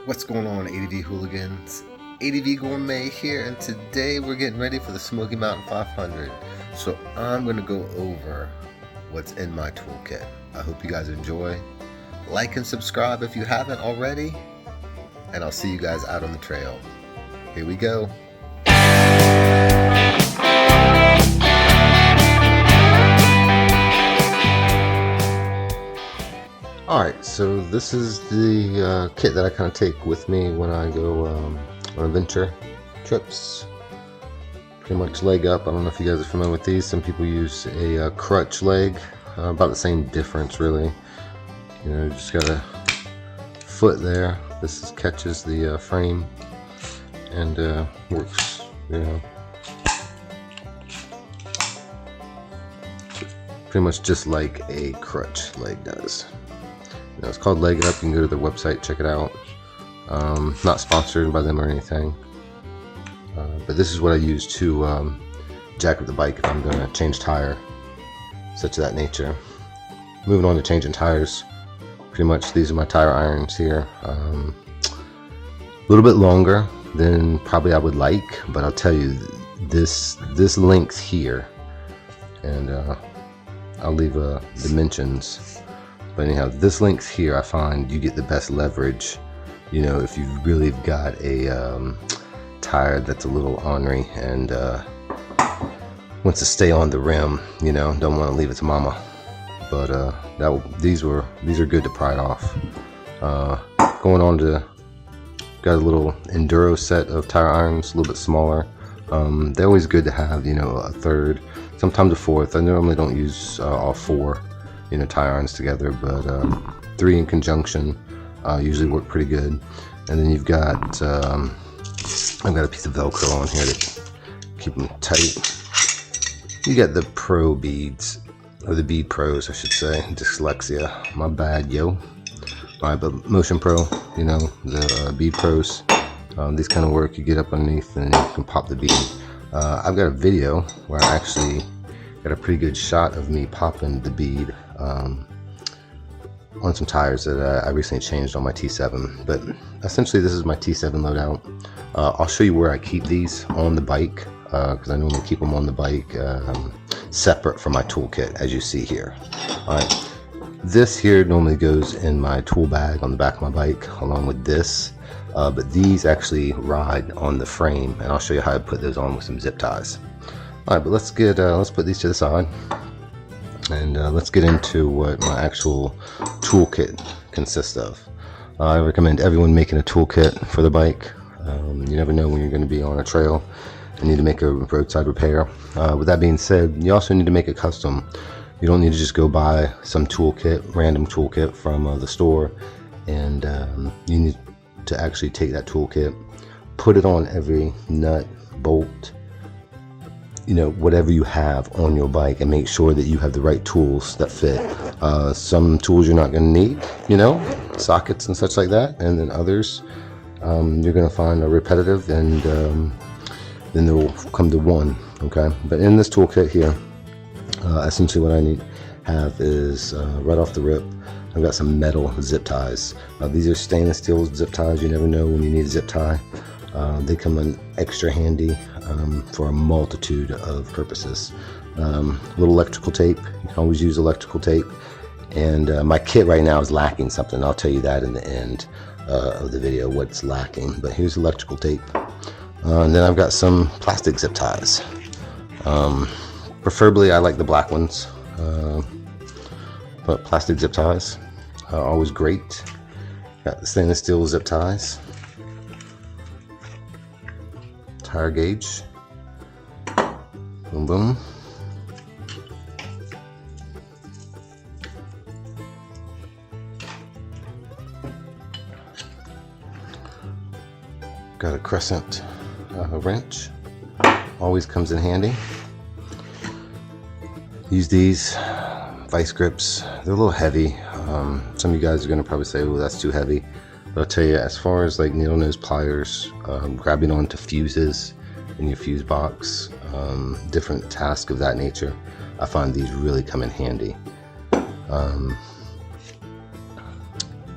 What's going on, ADV hooligans? ADV Gourmet here, and today we're getting ready for the Smoky Mountain 500. So I'm going to go over what's in my toolkit. I hope you guys enjoy. Like and subscribe if you haven't already, and I'll see you guys out on the trail. Here we go. Alright, so this is the kit that I kind of take with me when I go on adventure trips. Pretty much leg up. I don't know if you guys are familiar with these. Some people use a crutch leg. About the same difference, really. You know, you just got a foot there. This catches the frame and works, you know, pretty much just like a crutch leg does. You know, it's called Leg It Up. You can go to their website, check it out. Not sponsored by them or anything, but this is what I use to jack up the bike if I'm going to change tire, such of that nature. Moving on to changing tires, pretty much these are my tire irons here. A little bit longer than probably I would like, but I'll tell you, this length here, and I'll leave dimensions. But anyhow, this length here, I find you get the best leverage, you know, if you've really got a tire that's a little ornery and wants to stay on the rim, you know, don't want to leave it to mama. But these are good to pry it off. Going on to, got a little enduro set of tire irons, a little bit smaller. They're always good to have, you know, a third, sometimes a fourth. I normally don't use all four, you know, tire irons together, but 3 in conjunction usually work pretty good. And then you've got I've got a piece of Velcro on here to keep them tight. You got the Pro beads, or the Bead Pros, I should say. Dyslexia, my bad, yo. Alright, but Motion Pro, you know, the Bead Pros. These kind of work. You get up underneath and you can pop the bead. I've got a video where I actually got a pretty good shot of me popping the bead on some tires that I recently changed on my T7. But essentially this is my T7 loadout. I'll show you where I keep these on the bike, because I normally keep them on the bike separate from my toolkit, as you see here. Alright, this here normally goes in my tool bag on the back of my bike along with this, but these actually ride on the frame, and I'll show you how I put those on with some zip ties. Alright, but let's put these to the side, and let's get into what my actual toolkit consists of. I recommend everyone making a toolkit for the bike. You never know when you're going to be on a trail and need to make a roadside repair. With that being said, you also need to make a custom. You don't need to just go buy some toolkit, random toolkit from the store, and you need to actually take that toolkit, put it on every nut, bolt, you know, whatever you have on your bike, and make sure that you have the right tools that fit. Some tools you're not going to need, you know, sockets and such like that, and then others you're going to find are repetitive, and then they will come to one. Okay, but in this toolkit here, essentially what I have is right off the rip, I've got some metal zip ties. These are stainless steel zip ties. You never know when you need a zip tie. They come in extra handy for a multitude of purposes. Little electrical tape. You can always use electrical tape. And my kit right now is lacking something. I'll tell you that in the end of the video, what's lacking. But here's electrical tape. And then I've got some plastic zip ties. Preferably I like the black ones, but plastic zip ties are always great. Got the stainless steel zip ties, tire gauge, boom boom. Got a crescent wrench, always comes in handy. Use these vice grips. They're a little heavy. Some of you guys are going to probably say, "Oh, that's too heavy." But I'll tell you, as far as like needle nose pliers, grabbing onto fuses in your fuse box, different tasks of that nature, I find these really come in handy.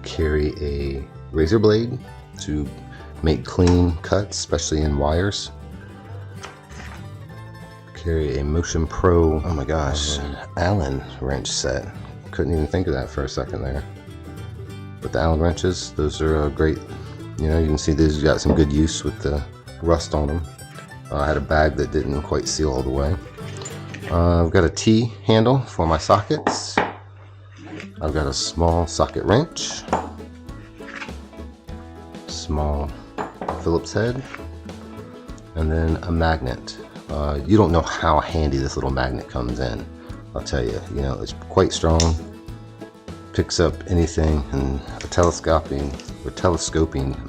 Carry a razor blade to make clean cuts, especially in wires. Carry a Motion Pro, oh my gosh, Allen wrench set. Couldn't even think of that for a second there. But the Allen wrenches, those are great. You know, you can see these got some good use with the rust on them. I had a bag that didn't quite seal all the way. I've got a T handle for my sockets. I've got a small socket wrench, small Phillips head, and then a magnet. You don't know how handy this little magnet comes in. I'll tell you, you know, it's quite strong, picks up anything, and a telescoping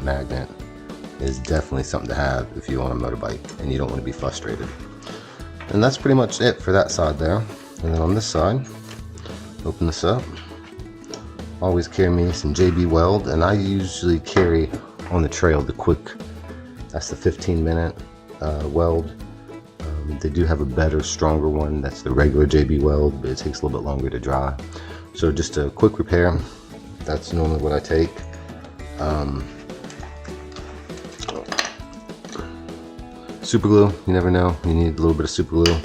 magnet is definitely something to have if you want a motorbike and you don't want to be frustrated. And that's pretty much it for that side there. And then on this side, open this up. Always carry me some JB Weld, and I usually carry on the trail the quick, that's the 15-minute weld. They do have a better, stronger one, that's the regular JB Weld, but it takes a little bit longer to dry. So just a quick repair, that's normally what I take. Super glue, you never know, you need a little bit of super glue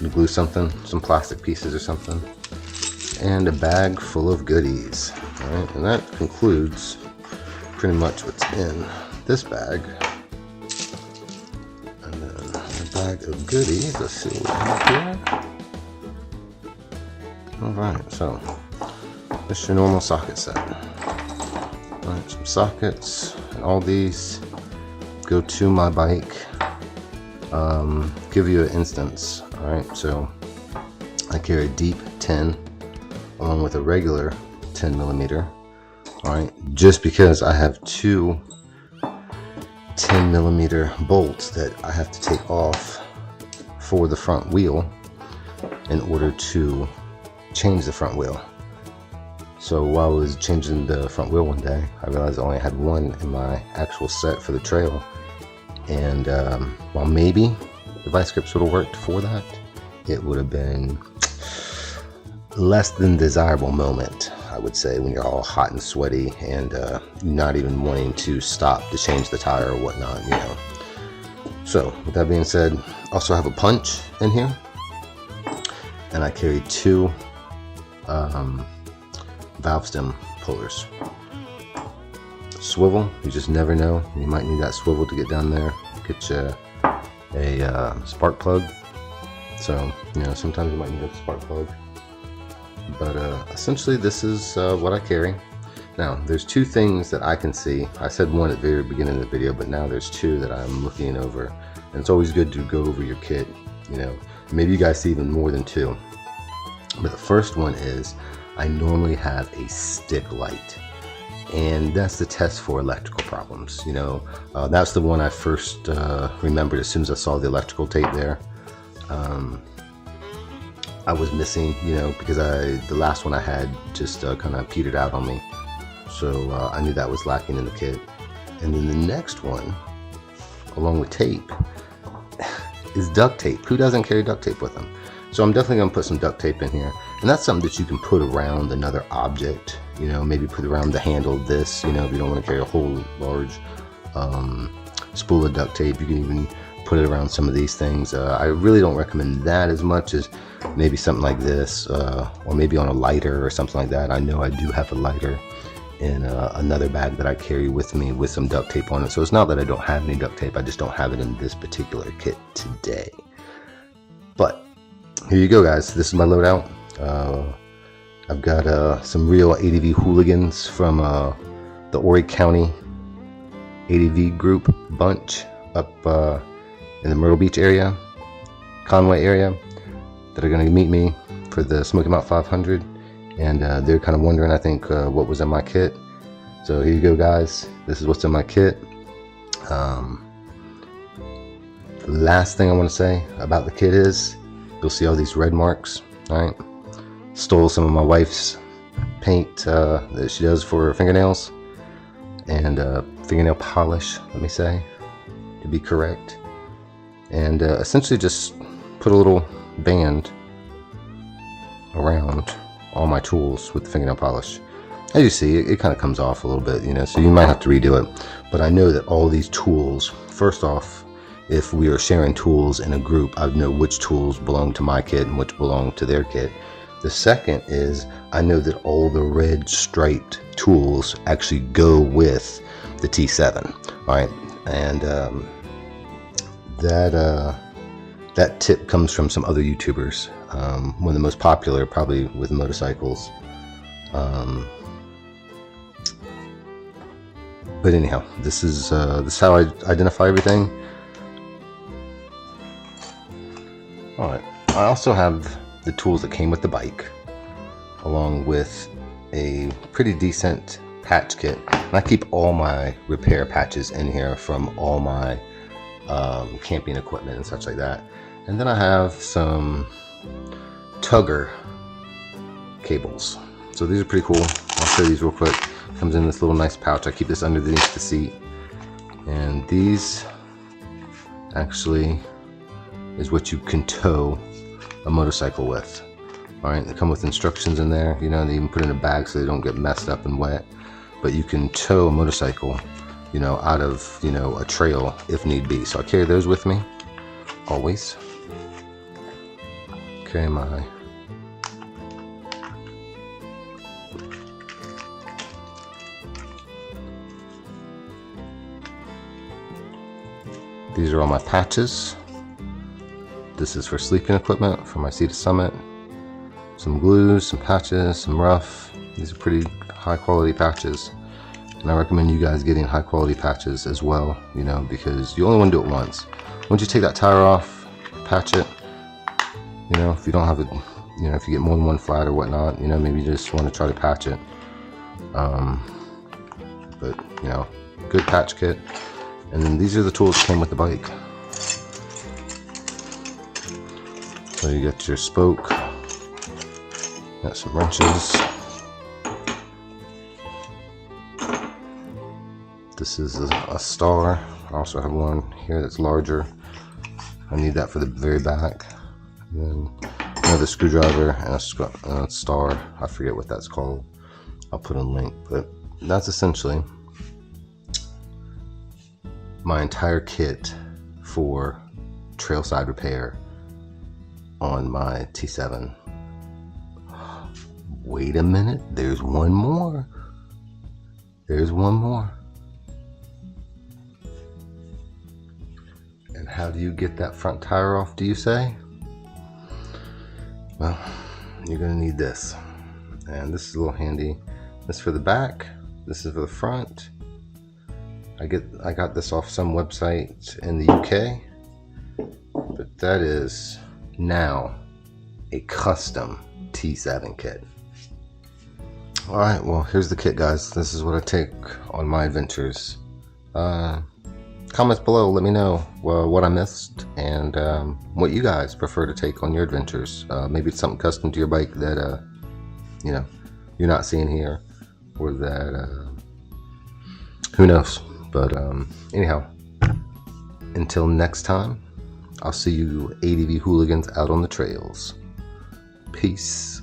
to glue something, some plastic pieces or something. And a bag full of goodies. All right, and that concludes pretty much what's in this bag. And then a bag of goodies. Let's see what we have here. All right, so this is your normal socket set. All right, some sockets, and all these go to my bike. Give you an instance. All right, so I carry a deep 10 along with a regular 10mm. All right, just because I have two 10mm bolts that I have to take off for the front wheel in order to change the front wheel. So while I was changing the front wheel one day, I realized I only had one in my actual set for the trail. And while maybe the vice grips would have worked for that, it would have been less than desirable moment, I would say, when you're all hot and sweaty and not even wanting to stop to change the tire or whatnot, you know. So with that being said, also have a punch in here, and I carry two valve stem pullers. Swivel, you just never know, you might need that swivel to get down there, get you a spark plug. So, you know, sometimes you might need a spark plug. But essentially this is what I carry. Now there's two things that I can see. I said one at the very beginning of the video, but now there's two that I'm looking over, and it's always good to go over your kit. You know, maybe you guys see even more than two. But the first one is I normally have a stick light, and that's the test for electrical problems. You know, that's the one I first remembered as soon as I saw the electrical tape there. I was missing, you know, because the last one I had just kind of petered out on me. So I knew that was lacking in the kit. And then the next one, along with tape, is duct tape. Who doesn't carry duct tape with them? So I'm definitely gonna put some duct tape in here. And that's something that you can put around another object, you know, maybe put around the handle of this, you know, if you don't want to carry a whole large spool of duct tape. You can even put it around some of these things. I really don't recommend that as much as maybe something like this, or maybe on a lighter or something like that. I know I do have a lighter in another bag that I carry with me with some duct tape on it. So it's not that I don't have any duct tape, I just don't have it in this particular kit today. But here you go, guys. This is my loadout. I've got some real ADV hooligans from the Horry County ADV group bunch up in the Myrtle Beach area, Conway area, that are going to meet me for the Smoky Mount 500. And they're kind of wondering, I think, what was in my kit. So here you go, guys. This is what's in my kit. The last thing I want to say about the kit is, you'll see all these red marks. All right, stole some of my wife's paint that she does for her fingernails, and fingernail polish, let me say, to be correct. And essentially just put a little band around all my tools with the fingernail polish. as you see, it kind of comes off a little bit, you know, so you might have to redo it. But I know that all these tools, first off, if we are sharing tools in a group, I know which tools belong to my kit and which belong to their kit. The second is I know that all the red striped tools actually go with the T7, all right? And that tip comes from some other YouTubers. One of the most popular, probably with motorcycles. But anyhow, this is how I identify everything. All right. I also have the tools that came with the bike, along with a pretty decent patch kit. And I keep all my repair patches in here from all my camping equipment and such like that. And then I have some tugger cables. So these are pretty cool. I'll show you these real quick. Comes in this little nice pouch. I keep this underneath the seat. And these actually is what you can tow a motorcycle with. All right, they come with instructions in there. You know, they even put in a bag so they don't get messed up and wet. But you can tow a motorcycle, you know, out of, you know, a trail if need be. So I carry those with me always. Carry my these are all my patches. This is for sleeping equipment for my Sea to Summit. Some glues, some patches, some rough. These are pretty high quality patches. And I recommend you guys getting high quality patches as well, you know, because you only want to do it once. Once you take that tire off, patch it. You know, if you don't have it, you know, if you get more than one flat or whatnot, you know, maybe you just want to try to patch it. But, you know, good patch kit. And then these are the tools that came with the bike. So you got your spoke, got some wrenches. This is a star. I also have one here that's larger. I need that for the very back. And then another screwdriver and a star. I forget what that's called. I'll put a link, but that's essentially my entire kit for trailside repair on my T7. Wait a minute, there's one more. There's one more. And how do you get that front tire off, do you say? Well, you're gonna need this. And this is a little handy. This is for the back, this is for the front. I got this off some website in the UK, but that is now a custom T7 kit. All right, well, here's the kit, guys. This is what I take on my adventures. Comments below, let me know what I missed and what you guys prefer to take on your adventures. Maybe it's something custom to your bike that you know, you're not seeing here, or that who knows. But anyhow, until next time, I'll see you ADV hooligans out on the trails. Peace.